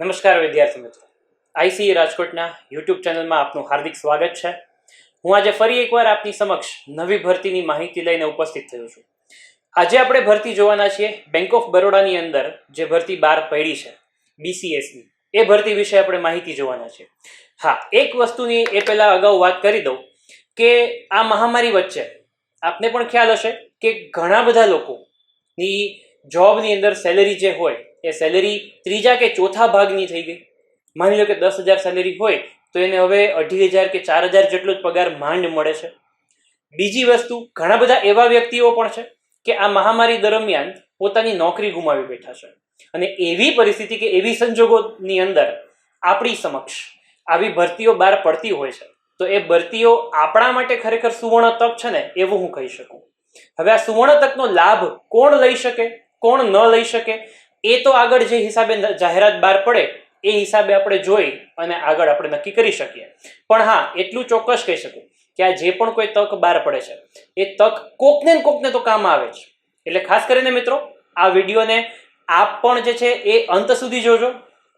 નમસ્કાર વિદ્યાર્થી મિત્રો, આઈસીએ રાજકોટના યુટ્યુબ ચેનલમાં આપનું હાર્દિક સ્વાગત છે. હું આજે ફરી એકવાર આપની સમક્ષ નવી ભરતીની માહિતી લઈને ઉપસ્થિત થયો છું. આજે આપણે ભરતી જોવાના છીએ બેંક ઓફ બરોડાની અંદર જે ભરતી બહાર પડી છે બીસીએસની, એ ભરતી વિશે આપણે માહિતી જોવાના છે. હા, એક વસ્તુની એ પહેલાં અગાઉ વાત કરી દઉં કે આ મહામારી વચ્ચે આપને પણ ખ્યાલ હશે કે ઘણા બધા લોકોની જોબની અંદર સેલેરી જે હોય એ સેલેરી ત્રીજા કે ચોથા ભાગની થઈ ગઈ. માની લો કે 10,000 સેલેરી હોય તો એને હવે 2,500 કે 4,000 જેટલો જ પગાર માંડ મળે છે. બીજી વસ્તુ, ઘણા બધા એવા વ્યક્તિઓ પણ છે કે આ મહામારી દરમિયાન પોતાની નોકરી ગુમાવી બેઠા છે, અને એવી પરિસ્થિતિ કે એવી સંજોગોની અંદર આપણી સમક્ષ આવી ભરતીઓ બહાર પડતી હોય છે, તો એ ભરતીઓ આપણા માટે ખરેખર સુવર્ણ તક છે ને, એવું હું કહી શકું. હવે આ સુવર્ણ તકનો લાભ કોણ લઈ શકે, કોણ ન લઈ શકે, એ તો આગળ જે હિસાબે જાહેરાત બહાર પડે એ હિસાબે આપણે જોઈ અને આગળ આપણે નક્કી કરી શકીએ. પણ હા, એટલું ચોક્કસ કહી શકું કે આ જે પણ કોઈ તક બહાર પડે છે એ તક કોકને ને કોકને તો કામ આવે છે. એટલે ખાસ કરીને મિત્રો, આ વિડીયોને આપ પણ જે છે એ અંત સુધી જોજો,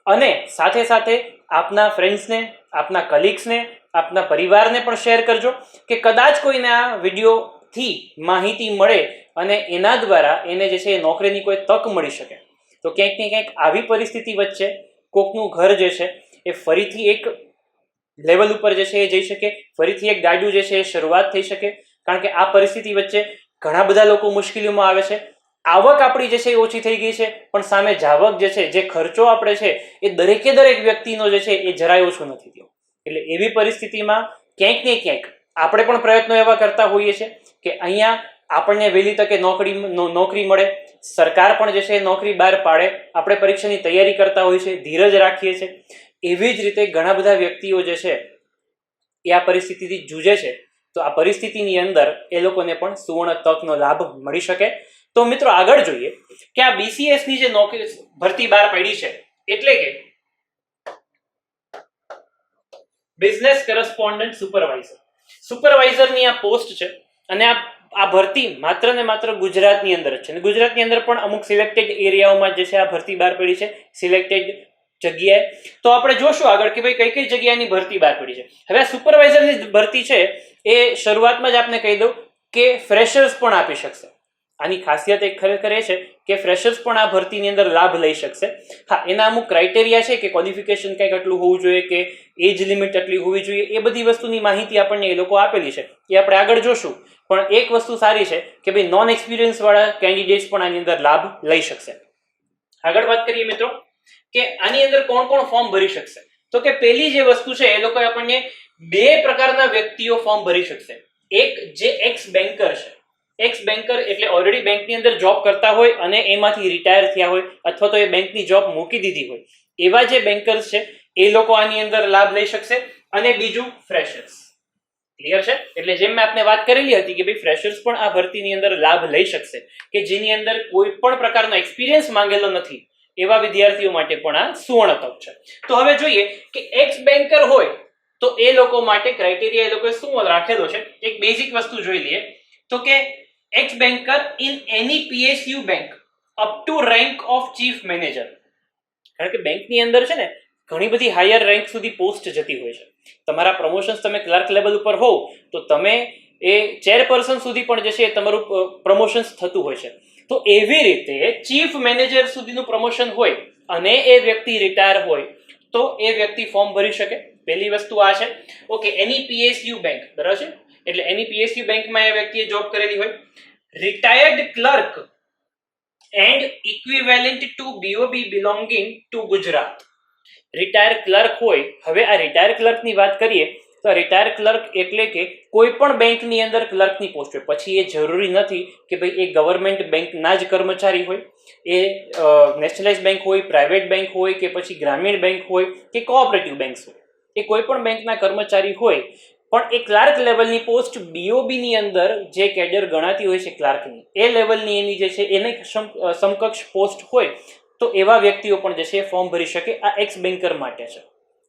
અને સાથે સાથે આપના ફ્રેન્ડ્સને, આપના કલીગ્સને, આપના પરિવારને પણ શેર કરજો કે કદાચ કોઈને આ વિડીયોથી માહિતી મળે અને એના દ્વારા એને જે છે એ નોકરીની કોઈ તક મળી શકે. તો ક્યાંક ને ક્યાંક આવી પરિસ્થિતિ વચ્ચે કોકનું ઘર જે છે એ ફરીથી એક લેવલ ઉપર જે છે એ જઈ શકે, ફરીથી એક ગાડું જે છે એ શરૂઆત થઈ શકે. કારણ કે આ પરિસ્થિતિ વચ્ચે ઘણા બધા લોકો મુશ્કેલીઓમાં આવે છે. આવક આપણી જે છે એ ઓછી થઈ ગઈ છે, પણ સામે જાવક જે છે, જે ખર્ચો આપણે છે એ દરેક વ્યક્તિનો જે છે એ જરાય ઓછો નથી થયો. એટલે એવી પરિસ્થિતિમાં ક્યાંક ને ક્યાંક આપણે પણ પ્રયત્નો એવા કરતા હોઈએ છીએ કે અહીંયા આપણને વહેલી તકે નોકરી મળે, સરકાર પણ જે છે નોકરી બહાર પાડે, આપણે પરીક્ષાની તૈયારી કરતા હોઈએ છીએ, ધીરજ રાખીએ છીએ. એવી જ રીતે ઘણા બધા વ્યક્તિઓ જે છે એ આ પરિસ્થિતિથી જૂझે છે, તો આ પરિસ્થિતિની અંદર એ લોકોને પણ સુવર્ણ તકનો લાભ મળી શકે. તો મિત્રો, આગળ જોઈએ કે આ બીસીએસની જે નોકરી ભરતી બહાર પડી છે, એટલે કે બિઝનેસ કરસ્પોન્ડન્ટ સુપરવાઇઝરની આ પોસ્ટ છે, અને આ ભરતી માત્ર ને માત્ર ગુજરાતની અંદર જ છે. અને ગુજરાતની અંદર પણ અમુક સિલેક્ટેડ એરિયાઓમાં જે છે આ ભરતી બહાર પડી છે, સિલેક્ટેડ જગ્યાએ. તો આપણે જોશું આગળ કે ભાઈ કઈ કઈ જગ્યાની ભરતી બહાર પડી છે. હવે આ સુપરવાઇઝરની ભરતી છે એ શરૂઆતમાં જ આપને કહી દઉં કે ફ્રેશર્સ પણ આપી શકશે. આની ખાસિયત એક ખરેખર એ છે કે ફ્રેશર્સ પણ આ ભરતીની અંદર લાભ લઈ શકશે. હા, એના અમુક ક્રાઇટેરિયા છે કે ક્વોલિફિકેશન કંઈક આટલું હોવું જોઈએ, કે એજ લિમિટ આટલી હોવી જોઈએ. એ બધી વસ્તુની માહિતી આપણને એ લોકો આપેલી છે, એ આપણે આગળ જોશું. પણ એક વસ્તુ સારી છે કે ભાઈ નોન એક્સપિરિયન્સ વાળા કેન્ડિડેટ્સ પણ આની અંદર લાભ લઈ શકશે. આગળ વાત કરીએ મિત્રો કે આની અંદર કોણ કોણ ફોર્મ ભરી શકશે. તો કે પહેલી જે વસ્તુ છે, એ લોકો આપણને બે પ્રકારના વ્યક્તિઓ ફોર્મ ભરી શકશે. એક જે એક્સ બેન્કર છે. એક્સ બેન્કર એટલે ઓલરેડી બેંકની અંદર જોબ કરતા હોય અને એમાંથી રિટાયર થયા હોય, અથવા તો એ બેંકની જોબ મૂકી દીધી હોય, એવા જે બેન્કર્સ છે એ લોકો આની અંદર લાભ લઈ શકશે. અને બીજું ફ્રેશર્સ. ક્લિયર છે? એટલે જેમ મેં આપને વાત કરેલી હતી કે ભાઈ ફ્રેશર્સ પણ આ ભરતીની અંદર લાભ લઈ શકશે, કે જેની અંદર કોઈ પણ પ્રકારનો એક્સપિરિયન્સ માંગેલો નથી, એવા વિદ્યાર્થીઓ માટે પણ આ સુવર્ણ તક છે. તો હવે જોઈએ કે એક્સ બેન્કર હોય તો એ લોકો માટે ક્રાઇટેરિયા એ લોકોએ શું રાખેલો છે. એક બેઝિક વસ્તુ જોઈ લઈએ તો કે x banker in any PSU bank up to rank of chief manager. કારણ કે બેંકની અંદર છે ને ઘણી બધી હાયર રેન્ક સુધી પોસ્ટ જતી હોય છે. તમારા પ્રમોશન્સ, તમે ક્લર્ક લેવલ ઉપર હોવ તો તમે એ ચેરપર્સન સુધી પણ જે છે તમારું પ્રમોશન્સ થતું હોય છે. તો એવી રીતે ચીફ મેનેજર સુધીનું પ્રમોશન હોય અને એ વ્યક્તિ રિટાયર હોય તો એ વ્યક્તિ ફોર્મ ભરી શકે. પહેલી વસ્તુ આ છે. ઓકે, એની પીએસયુ બેંક, બરાબર છે? એટલે એની પીએસયુ બેંકમાં એ વ્યક્તિએ જોબ કરેલી હોય. Retired clerk and equivalent two BOB belonging to Gujarat. Retire clerk હોય. હવે આ રિટાયર ક્લર્કની વાત કરીએ તો રિટાયર ક્લર્ક એટલે કે કોઈ પણ બેંકની અંદર ક્લર્કની પોસ્ટ હોય. પછી એ જરૂરી નથી કે ભાઈ એ ગવર્મેન્ટ બેંકના જ કર્મચારી હોય, એ નેશનલાઇઝ બેંક હોય, પ્રાઇવેટ બેંક હોય, કે પછી ગ્રામીણ બેંક હોય, કે કોઓપરેટિવ બેંક હોય. એ કોઈ પણ બેંકના કર્મચારી હોય, પણ એ ક્લાર્ક લેવલની પોસ્ટ બીઓબીની અંદર જે કેડર ગણાતી હોય છે ક્લાર્કની, એ લેવલની એની જે છે એને સમકક્ષ પોસ્ટ હોય, તો એવા વ્યક્તિઓ પણ જે છે એ ફોર્મ ભરી શકે. આ એક્સ બેન્કર માટે છે.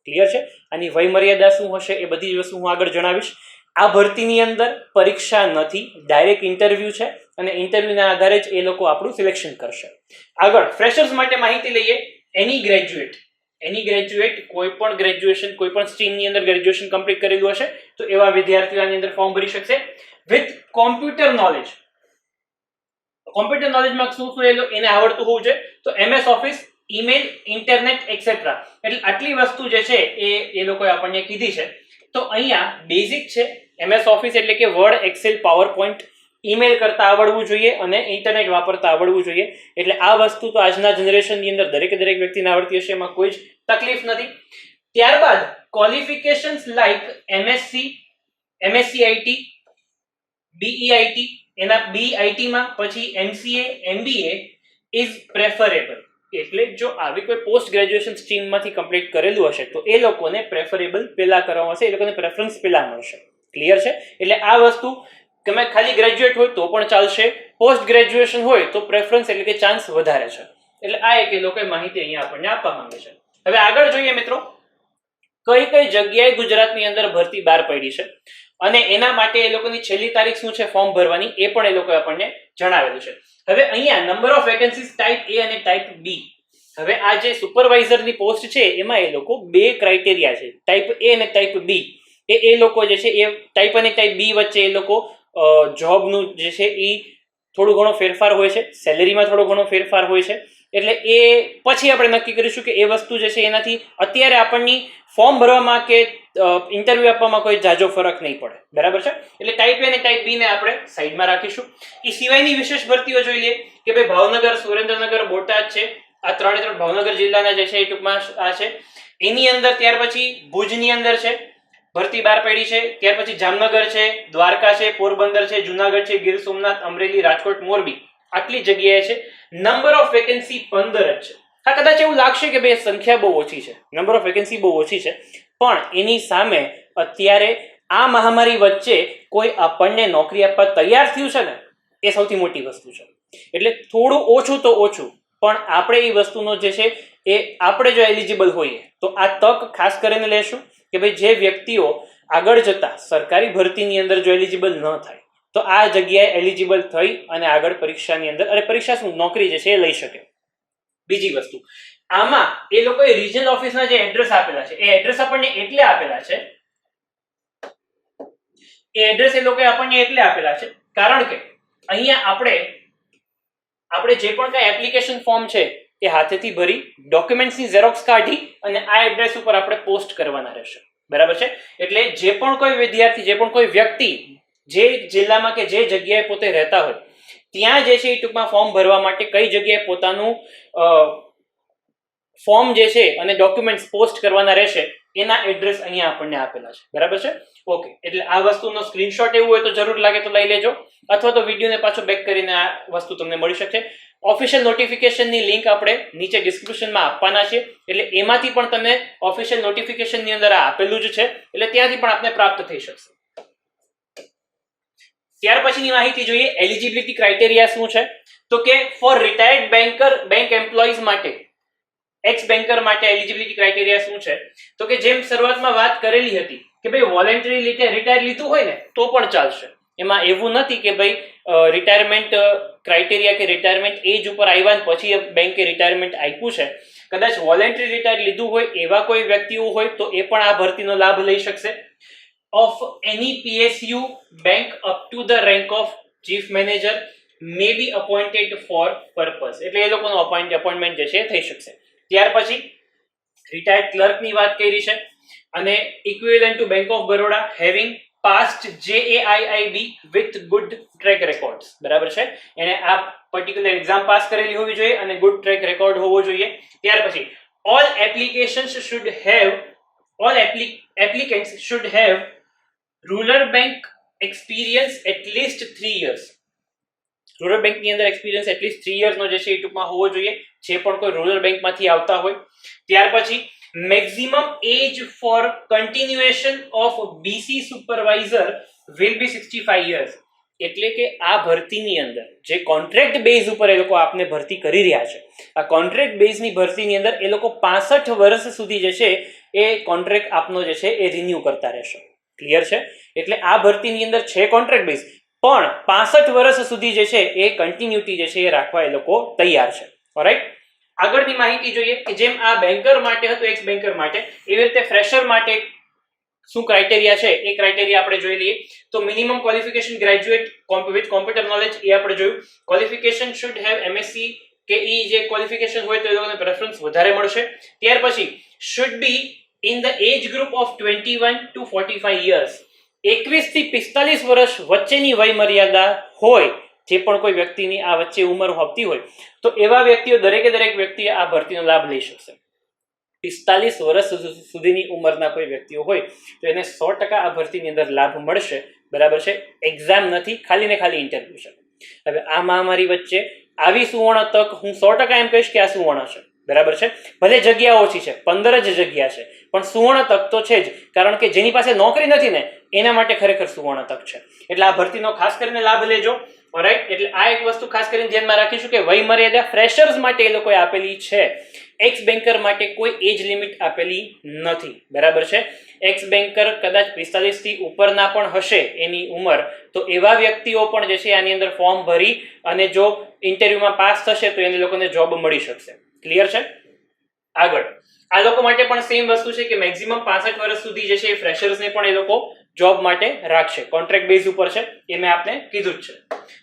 ક્લિયર છે? આની વય મર્યાદા શું હશે એ બધી જ વસ્તુ હું આગળ જણાવીશ. આ ભરતીની અંદર પરીક્ષા નથી, ડાયરેક્ટ ઇન્ટરવ્યુ છે, અને ઇન્ટરવ્યુના આધારે જ એ લોકો આપણું સિલેક્શન કરશે. આગળ ફ્રેશર્સ માટે માહિતી લઈએ. એની ગ્રેજ્યુએટ એની ગ્રેજ્યુએટ કોઈ પણ ગ્રેજ્યુએશન કોઈ પણ સ્ટ્રીમની અંદર ગ્રેજ્યુએશન કમ્પ્લીટ કરેલું હશે તો એવા વિદ્યાર્થીઓ આની અંદર ફોર્મ ભરી શકશે વિથ કોમ્પ્યુટર નોલેજ. કોમ્પ્યુટર નોલેજમાં શું શું એને આવડતું હોવું જોઈએ તો MS office, email, internet et cetera, એટલે આટલી વસ્તુ જે છે એ લોકોએ આપણને કીધી છે. તો અહીંયા બેઝિક છે MS ઓફિસ એટલે કે Word, Excel, PowerPoint, email કરતા આવડવું જોઈએ અને ઇન્ટરનેટ વાપરતા આવડવું જોઈએ. એટલે આ વસ્તુ તો આજના જનરેશનની અંદર દરેક વ્યક્તિને આવડતી હશે, એમાં કોઈ જ તકલીફ નથી. ત્યારબાદ qualifications like MSc IT, BEIT, એના BIT માં પછી MCA, MBA ઇઝ પ્રેફરેબલ. એટલે જો આવી કોઈ પોસ્ટ ગ્રેજ્યુએશન સ્ટ્રીમમાંથી કમ્પ્લીટ કરેલું હશે તો એ લોકોને પ્રેફરેબલ પહેલા કરવામાં આવશે, એ લોકોને પ્રેફરન્સ પહેલા મળશે. ક્લિયર છે? એટલે આ વસ્તુ તમે ખાલી ગ્રેજ્યુએટ હોય તો પણ ચાલશે, પોસ્ટ ગ્રેજ્યુએશન હોય તો પ્રેફરન્સ એટલે કે ચાન્સ વધારે છે. એટલે આ એક એ લોકોએ માહિતી અહીંયા આપણને આપવા માંગે છે. હવે આગળ જોઈએ મિત્રો, કઈ કઈ જગ્યાએ ગુજરાતની અંદર ભરતી બહાર પડી છે અને એના માટે એ લોકોની છેલ્લી તારીખ શું છે ફોર્મ ભરવાની એ પણ એ લોકોએ આપણને જણાવેલું છે. હવે અહીંયા number of vacancies type A અને ટાઈપ B. હવે આ જે સુપરવાઇઝરની પોસ્ટ છે એમાં એ લોકો બે ક્રાઇટેરિયા છે, ટાઈપ A અને ટાઈપ B. એ લોકો જે છે એ ટાઈપ અને ટાઈપ B વચ્ચે એ લોકો જોબનું જે છે એ થોડું ઘણો ફેરફાર હોય છે, સેલેરીમાં થોડો ઘણો ફેરફાર હોય છે. એટલે એ પછી આપણે નક્કી કરીશું કે એ વસ્તુ જે છે એનાથી અત્યારે આપણને ફોર્મ ભરવામાં કે ઇન્ટરવ્યુ આપવામાં કોઈ જાજો ફરક નહીં પડે. બરાબર છે? એટલે ટાઈપ A અને ટાઈપ B ને આપણે સાઈડમાં રાખીશું. એ સિવાયની વિશેષ ભરતીઓ જોઈ લઈએ કે ભાઈ ભાવનગર, સુરેન્દ્રનગર, બોટાદ છે, આ ત્રણે ભાવનગર જિલ્લાના જે છે એ ટૂંકમાં આ છે. એની અંદર ત્યાર પછી ભુજની અંદર છે ભરતી બહાર પડી છે. ત્યાર પછી જામનગર છે, દ્વારકા છે, પોરબંદર છે, જુનાગઢ છે, ગીર સોમનાથ, અમરેલી, રાજકોટ, મોરબી, આટલી જગ્યાએ છે. નંબર ઓફ વેકેન્સી 15 જ છે. હા, કદાચ એવું લાગશે કે ભાઈ સંખ્યા બહુ ઓછી છે, નંબર ઓફ વેકેન્સી બહુ ઓછી છે, પણ એની સામે અત્યારે આ મહામારી વચ્ચે કોઈ આપણને નોકરી આપવા તૈયાર થયું છે ને એ સૌથી મોટી વસ્તુ છે. એટલે થોડું ઓછું તો ઓછું પણ આપણે એ વસ્તુનો જે છે એ આપણે જો એલિજિબલ હોઈએ તો આ તક ખાસ કરીને લેશું કે ભાઈ જે વ્યક્તિઓ આગળ જતા સરકારી ભરતીની અંદર જો એલિજિબલ ન થાય તો આ જગ્યાએ એલિજિબલ થઈ અને આગળ પરીક્ષાની અંદર પરીક્ષા શું નોકરી જે છે એ લઈ શકે. બીજી વસ્તુ આમાં એ લોકોએ રિજનલ ઓફિસના જે એડ્રેસ આપેલા છે એ એડ્રેસ આપણને એટલે આપેલા છે કારણ કે અહીંયા આપણે જે પણ કઈ એપ્લિકેશન ફોર્મ છે એ હાથેથી ભરી ડોક્યુમેન્ટ્સની ઝેરોક્સ કાઢી અને આ એડ્રેસ ઉપર આપણે પોસ્ટ કરવાના રહેશે. બરાબર છે? એટલે જે પણ કોઈ વિદ્યાર્થી, જે પણ કોઈ વ્યક્તિ જે જિલ્લામાં કે જે જગ્યાએ પોતે રહેતા હોય ત્યાં જે છે એ ટૂંકમાં ફોર્મ ભરવા માટે કઈ જગ્યાએ પોતાનું ફોર્મ જે છે અને ડોક્યુમેન્ટ્સ પોસ્ટ કરવાના રહેશે એના એડ્રેસ અહીંયા આપણને આપેલા છે. બરાબર છે? ઓકે, એટલે આ વસ્તુનો સ્ક્રીનશોટ એવું હોય તો જરૂર લાગે તો લઈ લેજો, અથવા તો વિડીયોને પાછો બેક કરીને આ વસ્તુ તમને મળી શકે. ઓફિશિયલ નોટિફિકેશનની લિંક આપણે નીચે ડિસ્ક્રિપ્શનમાં આપવાના છે, એટલે એમાંથી પણ તમે ઓફિશિયલ નોટિફિકેશનની અંદર આ આપેલું જ છે, એટલે ત્યાંથી પણ આપને પ્રાપ્ત થઈ શકશે. ત્યાર પછીની માહિતી જોઈએ, એલિજિબિલિટી ક્રાઇટેરિયા શું છે તો કે ફોર રિટાયર્ડ બેંક એમ્પ્લોઈઝ માટે, એક્સ બેન્કર માટે એલિજિબિલિટી ક્રાઇટેરિયા શું છે તો કે જેમ શરૂઆતમાં વાત કરેલી હતી કે ભાઈ વોલેન્ટરી રિટાયર લીધું હોય ને તો પણ ચાલશે. એમાં એવું નથી કે ભાઈ રિટાયરમેન્ટ ક્રાઇટેરિયા કે રિટાયરમેન્ટ એજ ઉપર આવ્યા પછી બેંકે રિટાયરમેન્ટ આપ્યું છે. કદાચ વોલેન્ટરી રિટાયર લીધું હોય એવા કોઈ વ્યક્તિઓ હોય તો એ પણ આ ભરતીનો લાભ લઈ શકશે. Of any PSU bank up to the rank of chief manager may be appointed for purpose, એટલે એ લોકોનો અપોઇન્ટમેન્ટ જે છે થઈ શકશે. ત્યાર પછી રિટાયર્ડ ક્લર્કની વાત કરી છે અને equivalent to Bank of Baroda having passed JAIIB with good track records. બરાબર છે? એને આ પર્ટિક્યુલર એક્ઝામ પાસ કરેલી હોવી જોઈએ અને ગુડ ટ્રેક રેકોર્ડ હોવો જોઈએ. ત્યાર પછી all applicants should have rural bank experience at least 3 years. Rural બેંકની અંદર એક્સપિરિયન્સ એટલીસ્ટ 3 years નો જે છે એ ટૂંકમાં હોવો જોઈએ જે પણ કોઈ રૂરલ બેંકમાંથી આવતા હોય. ત્યાર પછી maximum age for continuation of BC supervisor will be 65 years. એટલે કે આ ભરતીની અંદર જે કોન્ટ્રાક્ટ બેઝ ઉપર એ લોકો આપને ભરતી કરી રહ્યા છે, આ કોન્ટ્રાક્ટ બેઝની ભરતીની અંદર એ લોકો 65 વર્ષ સુધી જે છે એ કોન્ટ્રાક્ટ આપનો જે છે એ રિન્યુ કરતા રહેશે. ક્લિયર છે? એટલે આ ભરતીની અંદર છે કોન્ટ્રાક્ટ બેઝ પણ 65 વર્ષ સુધી જે છે એ કન્ટિન્યુટી જે છે એ રાખવા એ લોકો તૈયાર છે. ઓલરાઈટ? આગળની માહિતી જોઈએ કે જેમ આ બેન્કર માટે હતું, એક્સ બેન્કર માટે, એવી રીતે ફ્રેશર માટે શું ક્રાઇટેરિયા છે એ ક્રાઇટેરિયા આપણે જોઈ લઈએ. તો minimum qualification graduate with computer knowledge એ આપણે જોયું. ક્વોલિફિકેશન શુડ હેવ MSc કે ઈ જે ક્વોલિફિકેશન હોય તો એ લોકોને પ્રેફરન્સ વધારે મળશે. ત્યાર પછી should be in the age group of 21 to 45 years, 21 થી 45 વર્ષ વચ્ચેની વય મર્યાદા હોય જે પણ કોઈ વ્યક્તિની આ વચ્ચે ઉંમર હોતી હોય તો એવા વ્યક્તિઓ દરેકે દરેક વ્યક્તિ આ ભરતીનો લાભ લઈ શકશે. 45 વર્ષ સુધીની ઉંમરના કોઈ વ્યક્તિઓ હોય તો એને 100% આ ભરતીની અંદર લાભ મળશે. બરાબર છે? એક્ઝામ નથી, ખાલી ને ખાલી ઇન્ટરવ્યુ છે. હવે આ મહામારી વચ્ચે આવી સુવર્ણ તક, હું 100% એમ કહીશ કે આ સુવર્ણ છે. બરાબર છે? ભલે જગ્યા ઓછી છે, 15 જ જગ્યા છે, પણ સુવર્ણ તક તો છે જ, કારણ કે જેની પાસે નોકરી નથી ને એના માટે ખરેખર સુવર્ણ તક છે. એટલે આ ભરતીનો ખાસ કરીને લાભ લેજો. ઓલરાઈટ, એટલે આ એક વસ્તુ ખાસ કરીને ધ્યાનમાં રાખીશું કે વય મર્યાદા ફ્રેશર્સ માટે એ લોકોએ આપેલી છે, એક્સ બેન્કર માટે કોઈ એજ લિમિટ આપેલી નથી. બરાબર છે? એક્સ બેન્કર કદાચ 45 થી ઉપરના પણ હશે એની ઉંમર, તો એવા વ્યક્તિઓ પણ જે છે આની અંદર ફોર્મ ભરી અને જો ઇન્ટરવ્યુમાં પાસ થશે તો એને લોકોને જોબ મળી શકશે. ક્લિયર છે? આગળ આ લોકો માટે પણ સેમ વસ્તુ છે કે મેક્સિમમ 65 વર્ષ સુધી જે છે એ ફ્રેશર્સને પણ એ લોકો જોબ માટે રાખશે. કોન્ટ્રાક્ટ બેઝ ઉપર છે, એ મેં આપને કીધું જ છે.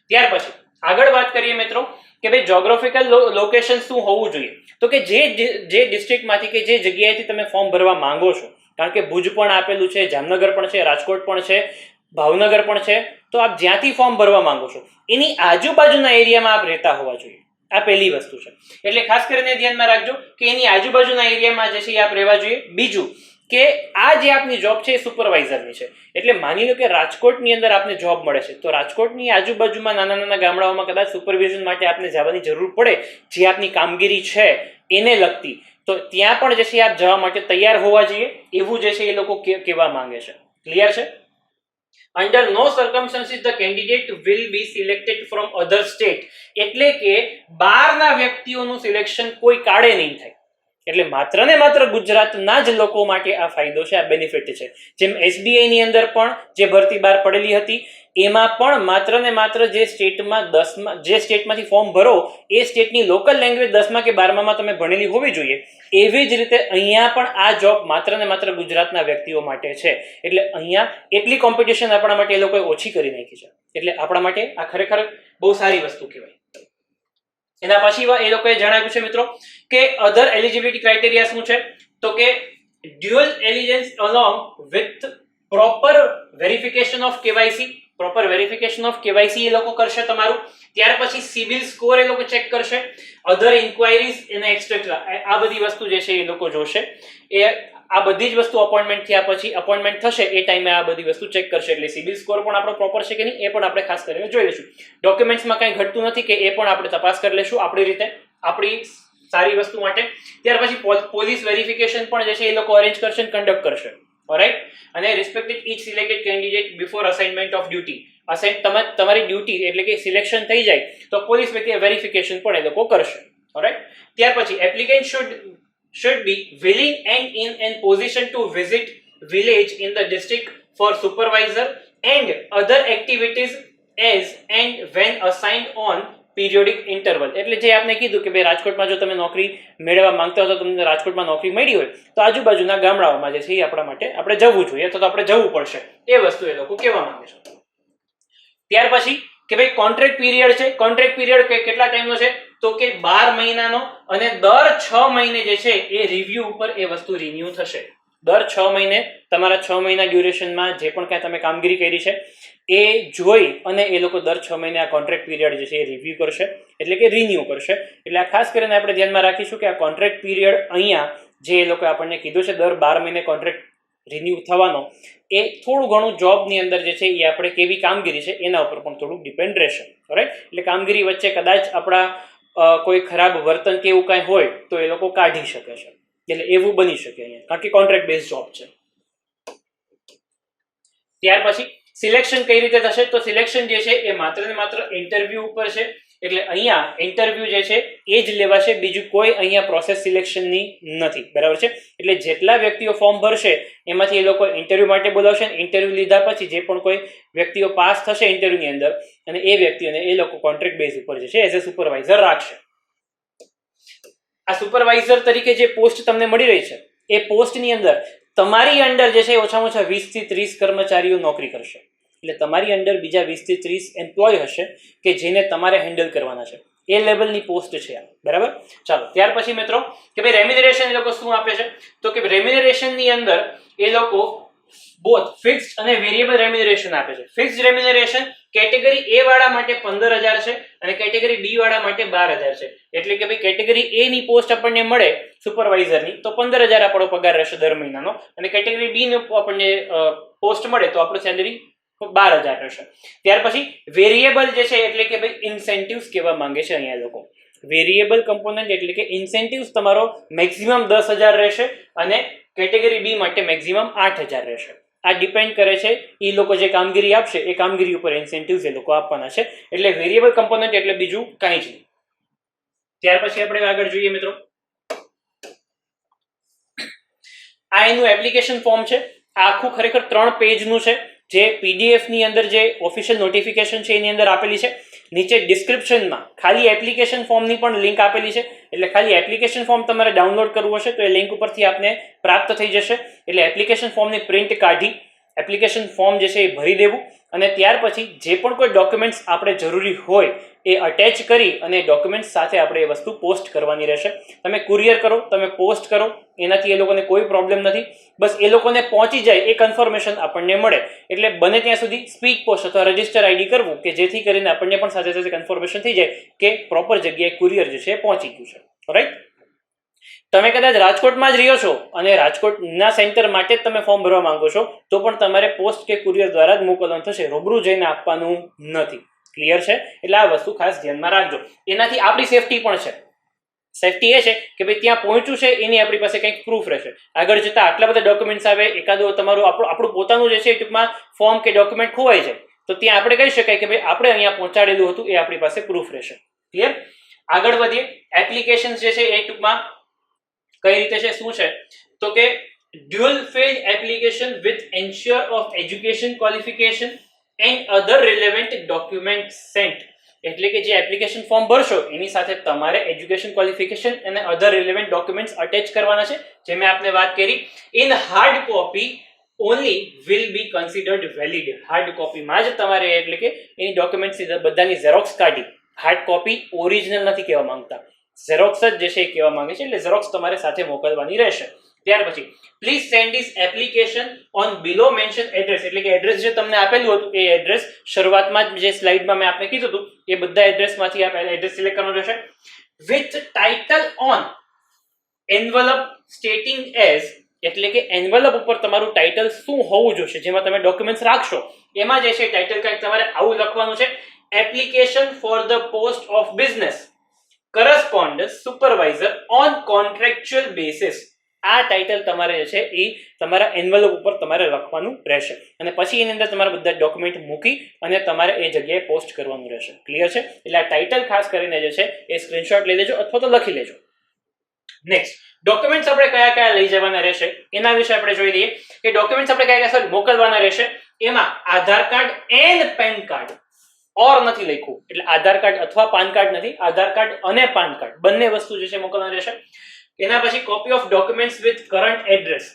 ત્યાર પછી આગળ વાત કરીએ મિત્રો કે ભાઈ જ્યોગ્રાફિકલ લોકેશન શું હોવું જોઈએ. તો કે જે ડિસ્ટ્રિક્ટમાંથી કે જે જગ્યાએથી તમે ફોર્મ ભરવા માંગો છો, કારણ કે ભુજ પણ આપેલું છે, જામનગર પણ છે, રાજકોટ પણ છે, ભાવનગર પણ છે, તો આપ જ્યાંથી ફોર્મ ભરવા માંગો છો એની આજુબાજુના એરિયામાં આપ રહેતા હોવા જોઈએ. આ પહેલી વસ્તુ છે. એટલે ખાસ કરીને ધ્યાનમાં રાખજો કે એની આજુબાજુના એરિયામાં જે છે આપ રહેવા જોઈએ. બીજું કે આ જે આપની જોબ છે એ સુપરવાઇઝરની છે. એટલે માની લો કે રાજકોટની અંદર આપને જોબ મળે છે, તો રાજકોટની આજુબાજુમાં નાના નાના ગામડાઓમાં કદાચ સુપરવિઝન માટે આપને જવાની જરૂર પડે, જે આપની કામગીરી છે એને લગતી, તો ત્યાં પણ જે છે આપ જવા માટે તૈયાર હોવા જોઈએ, એવું જે છે એ લોકો કહેવા માંગે છે. ક્લિયર છે? Under no circumstances the candidate will be selected from other state. એટલે કે બહારના વ્યક્તિઓનું સિલેક્શન કોઈ કાળે નહીં થાય. એટલે માત્ર ને માત્ર ગુજરાતના જ લોકો માટે આ ફાયદો છે, આ બેનિફિટ છે. જેમ SBI ની અંદર પણ જે ભરતી બહાર પડેલી હતી એમાં પણ માત્ર ને માત્ર જે સ્ટેટમાં 10માં જે સ્ટેટમાંથી ફોર્મ ભરો એ સ્ટેટની લોકલ લેંગ્વેજ 10માં કે 12માં તમે ભણેલી હોવી જોઈએ. એવી જ રીતે અહીંયા પણ આ જોબ માત્ર ને માત્ર ગુજરાતના વ્યક્તિઓ માટે છે. એટલે અહીંયા એટલી કોમ્પિટિશન આપણા માટે એ લોકોએ ઓછી કરી નાખી છે. એટલે આપણા માટે આ ખરેખર બહુ સારી વસ્તુ કહેવાય. એના પછી એ લોકોએ જણાવ્યું છે મિત્રો કે અધર એલિજિબિલિટી ક્રાઇટેરિયા શું છે, તો કે dual allegiance along with proper verification of KYC. Proper verification of KYC એ લોકો કરશે તમારું. ત્યાર પછી સિવિલ સ્કોર એ લોકો ચેક કરશે. અધર ઇન્ક્વાયરીઝ અને એક્સેટ્રા, આ બધી વસ્તુ જે છે એ લોકો જોશે. એ આ બધી જ વસ્તુ અપોઇન્ટમેન્ટ થયા પછી અપોઇન્ટમેન્ટ થશે એ ટાઈમે આ બધી વસ્તુ ચેક કરશે. એટલે સિવિલ સ્કોર પણ આપણો પ્રોપર છે કે નહીં એ પણ આપણે ખાસ કરીને જોઈ લઈશું. ડોક્યુમેન્ટ્સમાં કંઈ ઘટતું નથી કે એ પણ આપણે તપાસ કરી લઈશું આપણી રીતે, આપણી સારી વસ્તુ માટે. ત્યાર પછી પોલીસ વેરિફિકેશન પણ જે છે એ લોકો અરેન્જ કરશે, કન્ડક્ટ કરશે. ઓલરાઈટ, અને respected each selected candidate before assignment of duty. તમારી ડ્યુટી એટલે કે સિલેક્શન થઈ જાય તો પોલીસ વેરિફિકેશન પણ એ લોકો કરશે. ઓલરાઈટ, ત્યાર પછી applicant should be willing and in an position to visit village in the district for supervisor and other activities as and when assigned on periodic interval. એટલે જે આપને કીધું કે ભાઈ રાજકોટમાં જો તમે નોકરી મેળવવા માંગતા હો તો તમને રાજકોટમાં નોકરી મળી હોય તો આજુબાજુના ગામડાઓમાં જે છે એ આપણા માટે આપણે જવું જોઈએ, અથવા તો આપણે જવું પડશે. એ વસ્તુ એ લોકો કહેવા માંગે છે. ત્યાર પછી કે ભાઈ કોન્ટ્રાક્ટ પીરિયડ છે. કોન્ટ્રાક્ટ પીરિયડ કેટલા ટાઈમનો છે, તો કે 12 મહિનાનો, અને દર 6 મહિને જે છે એ રિવ્યુ ઉપર એ વસ્તુ રિન્યુ થશે. દર 6 મહિને તમારા 6 મહિના ડ્યુરેશનમાં જે પણ કાંઈ તમે કામગીરી કરી છે એ જોઈ અને એ લોકો દર 6 મહિને આ કોન્ટ્રાક્ટ પીરિયડ જે છે એ રિવ્યુ કરશે, એટલે કે રિન્યુ કરશે. એટલે આ ખાસ કરીને આપણે ધ્યાનમાં રાખીશું કે આ કોન્ટ્રાક્ટ પીરિયડ અહીંયા જે એ લોકો આપણને કીધું છે દર 12 મહિને કોન્ટ્રાક્ટ રિન્યુ થવાનો, એ થોડું ઘણું જોબની અંદર જે છે એ આપણે કેવી કામગીરી છે એના ઉપર પણ થોડુંક ડિપેન્ડ રહેશે. રાઈટ, એટલે કામગીરી વચ્ચે કદાચ આપણા કોઈ ખરાબ વર્તન કે એવું કાંઈ હોય તો એ લોકો કાઢી શકે છે. એટલે એવું બની શકે અહીંયા, કારણ કે કોન્ટ્રાક્ટ બેઝ જોબ છે. ત્યાર પછી સિલેક્શન કઈ રીતે થશે, તો સિલેક્શન જે છે એ માત્ર ને માત્ર ઇન્ટરવ્યુ ઉપર છે. એટલે અહીંયા ઇન્ટરવ્યુ જે છે એ જ લેવાશે, બીજું કોઈ અહીંયા પ્રોસેસ સિલેક્શનની નથી. બરાબર છે? એટલે જેટલા વ્યક્તિઓ ફોર્મ ભરશે એમાંથી એ લોકો ઇન્ટરવ્યુ માટે બોલાવશે. ઇન્ટરવ્યુ લીધા પછી જે પણ કોઈ વ્યક્તિઓ પાસ થશે ઇન્ટરવ્યુની અંદર, અને એ વ્યક્તિઓને એ લોકો કોન્ટ્રાક્ટ બેઝ ઉપર જે છે એઝ એ સુપરવાઇઝર રાખશે. આ સુપરવાઇઝર તરીકે જે પોસ્ટ તમને મળી રહી છે એ પોસ્ટની અંદર તમારી અંડર જે છે ઓછામાં ઓછા 20 થી 30 કર્મચારીઓ નોકરી કરશે. એટલે તમારી અંડર બીજા 20 થી 30 એમ્પ્લોય હશે કે જેને તમારે હેન્ડલ કરવાના છે. એ લેવલની પોસ્ટ છે આ, બરાબર. ચાલો ત્યાર પછી મિત્રો કે ભાઈ રેમ્યુનરેશન એ લોકો શું આપે છે, તો કે રેમ્યુનરેશનની અંદર એ લોકો બોથ ફિક્સ્ડ અને વેરિયેબલ રેમ્યુનરેશન આપે છે. ફિક્સ્ડ રેમ્યુનરેશન કેટેગરી એ વાળા માટે 15,000 છે અને કેટેગરી બી વાળા માટે 12,000 છે. એટલે કે ભાઈ કેટેગરી એ ની પોસ્ટ આપણને મળે સુપરવાઇઝરની તો 15,000 આપણો પગાર રહેશે દર મહિનાનો, અને કેટેગરી બી નો આપણને પોસ્ટ મળે તો આપણું સેલેરી 12,000 રહેશે. ત્યાર પછી વેરિયેબલ જે છે એટલે કે ભાઈ ઇન્સેન્ટિવ્સ કહેવા માંગે છે અહીંયા લોકો. વેરિયેબલ કમ્પોનન્ટ એટલે કે ઇન્સેન્ટિવ્સ તમારો મેક્સિમમ 10,000 રહેશે અને કેટેગરી બી માટે મેક્સિમમ 8,000 રહેશે. આ ડિપેન્ડ કરે છે એ લોકો જે કામગીરી આપશે એ કામગીરી ઉપર ઇન્સેન્ટિવ્સ એ લોકો આપવાના છે. એટલે વેરિયેબલ કમ્પોનન્ટ એટલે બીજું કાંઈ જ નહીં. ત્યાર પછી આપણે આગળ જોઈએ મિત્રો, આ એનું એપ્લિકેશન ફોર્મ છે. આ આખું ખરેખર 3 પેજનું છે, જે પીડીએફ ની અંદર જે ઓફિશિયલ નોટિફિકેશન છે એની અંદર આપેલી છે. નીચે ડિસ્ક્રિપ્શનમાં ખાલી એપ્લિકેશન ફોર્મની પણ લિંક આપેલી છે. એટલે ખાલી એપ્લિકેશન ફોર્મ તમારે ડાઉનલોડ કરવું હશે તો એ લિંક ઉપરથી આપને પ્રાપ્ત થઈ જશે. એટલે એપ્લિકેશન ફોર્મની પ્રિન્ટ કાઢી એપ્લિકેશન ફોર્મ જે છે એ ભરી દેવું, અને ત્યાર પછી જે પણ કોઈ ડોક્યુમેન્ટ્સ આપણે જરૂરી હોય એ અટેચ કરી અને ડોક્યુમેન્ટ્સ સાથે આપણે એ વસ્તુ પોસ્ટ કરવાની રહેશે. તમે કુરિયર કરો, તમે પોસ્ટ કરો, એનાથી એ લોકોને કોઈ પ્રોબ્લેમ નથી. બસ એ લોકોને પહોંચી જાય એ કન્ફર્મેશન આપણને મળે. એટલે બને ત્યાં સુધી સ્પીડ પોસ્ટ અથવા રજિસ્ટર આઈડી કરવું કે જેથી કરીને આપણને પણ સાથે સાથે કન્ફર્મેશન થઈ જાય કે પ્રોપર જગ્યાએ કુરિયર જે છે એ પહોંચી ગયું છે. રાઈટ. તમે કદાચ રાજકોટમાં જ રહ્યો છો અને રાજકોટના સેન્ટર માટે જ તમે ફોર્મ ભરવા માંગો છો તો પણ તમારે પોસ્ટ કે કુરિયર દ્વારા જ મોકલવાનું થશે, રૂબરૂ જઈને આપવાનું નથી. ક્લિયર છે? એટલે આ વસ્તુ ખાસ ધ્યાનમાં રાખજો. એનાથી આપણી સેફટી પણ છે. સેફટી એ છે કે ભાઈ ત્યાં પહોંચ્યું છે એની આપણી પાસે કંઈક પ્રૂફ રહેશે. આગળ જતા આટલા બધા ડોક્યુમેન્ટ્સ આવે, એકાદો તમારું આપણું પોતાનું જે છે ટૂંકમાં ફોર્મ કે ડોક્યુમેન્ટ ખોવાઈ જાય તો ત્યાં આપણે કહી શકાય કે ભાઈ આપણે અહીંયા પહોંચાડેલું હતું એ આપણી પાસે પ્રૂફ રહેશે. ક્લિયર? આગળ વધીએ. એપ્લિકેશન જે છે એ ટૂંકમાં કઈ રીતે છે, શું છે, તો કે duly filled application with ensure of education qualification and other relevant document sent. એટલે કે જે એપ્લિકેશન ફોર્મ ભરશો એની સાથે તમારે એજ્યુકેશન ક્વોલિફિકેશન અને અધર રિલેવન્ટ ડોક્યુમેન્ટ્સ અટેચ કરવાના છે, જે મેં આપને વાત કરી. In hard copy only will be considered valid. Hard કોપીમાં જ તમારે એટલે કે એની ડોક્યુમેન્ટ્સ બધાની ઝેરોક્સ કાઢી, હાર્ડ કોપી ઓરિજિનલ નથી કહેવા માંગતા, ઝેરોક્સ જ જે છે એ કહેવા માંગે છે. એટલે ઝેરોક્સ તમારે સાથે મોકલવાની રહેશે. ત્યાર પછી please send this application on below mention address. એટલે કે એડ્રેસ જે તમને આપેલું હતું એ એડ્રેસ શરૂઆતમાં જે સ્લાઇડમાં મેં આપને કીધું હતું એ બધા એડ્રેસમાંથી આપણે એડ્રેસ સિલેક્ટ કરવાનું રહેશે. With title on envelope stating as. એટલે કે એન્વલપ ઉપર તમારું ટાઇટલ શું હોવું જોઈએ, જેમાં તમે ડોક્યુમેન્ટ્સ રાખશો એમાં જે છે ટાઇટલ કંઈક તમારે આવું લખવાનું છે. Application for the post of business correspondence supervisor on contractual basis. આ ટાઇટલ તમારે જે છે એ તમારા એન્વલપ ઉપર તમારે લખવાનું રહેશે, અને પછી એની અંદર તમારા બધા ડોક્યુમેન્ટ મૂકી અને તમારે એ જગ્યાએ પોસ્ટ કરવાનું રહેશે. ક્લિયર છે? એટલે આ ટાઇટલ ખાસ કરીને જે છે એ સ્ક્રીનશોટ લઈ લેજો અથવા તો લખી લેજો. નેક્સ્ટ, ડોક્યુમેન્ટ્સ આપણે કયા કયા લઈ જવાના રહેશે એના વિશે આપણે જોઈ લઈએ કે ડોક્યુમેન્ટ્સ આપણે કયા કયા મોકલવાના રહેશે. એમાં આધાર કાર્ડ એન્ડ પેન કાર્ડ, ઓર નથી લખ્યું એટલે આધાર કાર્ડ અથવા પાન કાર્ડ નથી, આધાર કાર્ડ અને પાન કાર્ડ બંને વસ્તુ જે છે મોકલવાની રહેશે. એના પછી copy of documents with current address.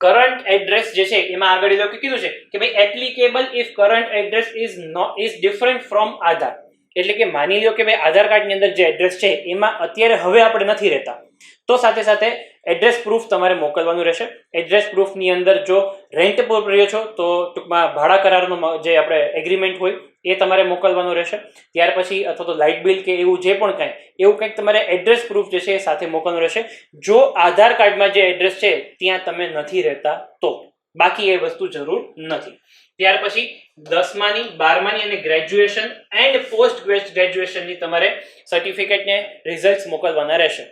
Current address જે છે એમાં આગળ એ લોકો કીધું છે કે ભાઈ applicable if current address is different from Aadhaar. એટલે કે માની લો કે ભાઈ આધાર કાર્ડની અંદર જે એડ્રેસ છે એમાં અત્યારે હવે આપણે નથી રહેતા તો સાથે સાથે એડ્રેસ પ્રૂફ તમારે મોકલવાનું રહેશે. એડ્રેસ પ્રૂફની અંદર જો રેન્ટ પર રહ્યો છો તો ટૂંકમાં ભાડા કરારનો જે આપણે એગ્રીમેન્ટ હોય એ તમારે મોકલવાનું રહેશે. ત્યાર પછી અથવા તો લાઇટ બિલ કે એવું જે પણ કાંઈ એવું કંઈક તમારે એડ્રેસ પ્રૂફ જે છે એ સાથે મોકલવાનું રહેશે. જો આધાર કાર્ડમાં જે એડ્રેસ છે ત્યાં તમે નથી રહેતા તો, બાકી એ વસ્તુ જરૂર નથી. ત્યાર પછી 10માની 12માની અને ગ્રેજ્યુએશન એન્ડ પોસ્ટ ગ્રેજ્યુએશનની તમારે સર્ટિફિકેટ ને રિઝલ્ટ મોકલવાના રહેશે.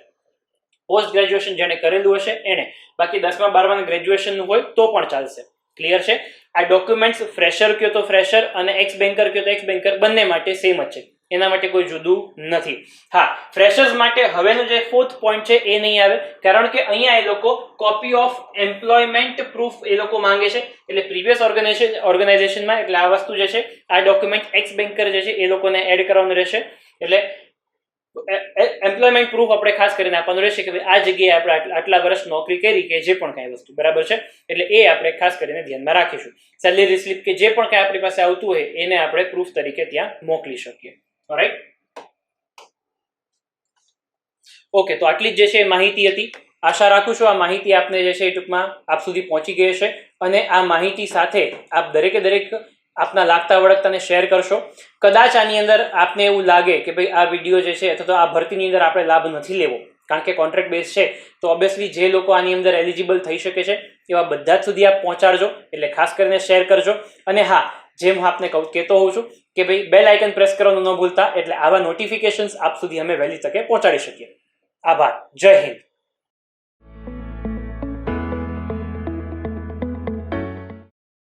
પોસ્ટ ગ્રેજ્યુએશન જેણે કરેલું હશે એને, બાકી 10મા 12મા ગ્રેજ્યુએશનનું હોય તો પણ ચાલશે. ક્લિયર છે? આ ડોક્યુમેન્ટ્સ ફ્રેશર કયો તો ફ્રેશર અને એક્સ બેન્કર કયો તો એક્સ બેન્કર બંને માટે સેમ જ છે, એના માટે કોઈ જુદું નથી. હા, ફ્રેશર્સ માટે હવેનું જે 4th પોઈન્ટ છે એ નહીં આવે, કારણ કે અહીંયા એ લોકો કોપી ઓફ એમ્પ્લોયમેન્ટ પ્રૂફ એ લોકો માંગે છે. એટલે પ્રીવિયસ ઓર્ગેનાઇઝેશનમાં એટલે આ વસ્તુ જે છે આ ડોક્યુમેન્ટ એક્સ બેન્કર જે છે એ લોકોને એડ કરવાનું રહેશે. એટલે એમ્પ્લોયમેન્ટ પ્રૂફ આપણે ખાસ કરીને આપવાનું રહેશે કે ભાઈ આ જગ્યાએ આપણે આટલા વર્ષ નોકરી કરી કે જે પણ કાંઈ વસ્તુ, બરાબર છે? એટલે એ આપણે ખાસ કરીને ધ્યાનમાં રાખીશું. સેલેરી સ્લિપ કે જે પણ કાંઈ આપણી પાસે આવતું હોય એને આપણે પ્રૂફ તરીકે ત્યાં મોકલી શકીએ. ઓલરાઈટ, ઓકે, તો આટલી જ જે છે એ માહિતી હતી. આશા રાખું છું આ માહિતી આપને જે છે એ ટૂંકમાં આપ સુધી પહોંચી ગઈ હશે, અને આ માહિતી સાથે આપ દરેકે દરેક આપના લાગતા વળગતાને શેર કરશો. કદાચ આની અંદર આપને એવું લાગે કે ભાઈ આ વિડીયો જે છે અથવા તો આ ભરતીની અંદર આપણે લાભ નથી લેવો કારણ કે કોન્ટ્રાક્ટ બેઝ છે, તો ઓબ્વિયસલી જે લોકો આની અંદર એલિજિબલ થઈ શકે છે એવા બધા જ સુધી આપ પહોંચાડજો. એટલે ખાસ કરીને શેર કરજો. અને હા, જેમ હું આપને કહેતો હોઉં છું કે ભાઈ બેલ આઇકન પ્રેસ કરવાનું ન ભૂલતા, એટલે આવા નોટિફિકેશન્સ આપ સુધી અમે વહેલી તકે પહોંચાડી શકીએ. આભાર. જય હિન્દ.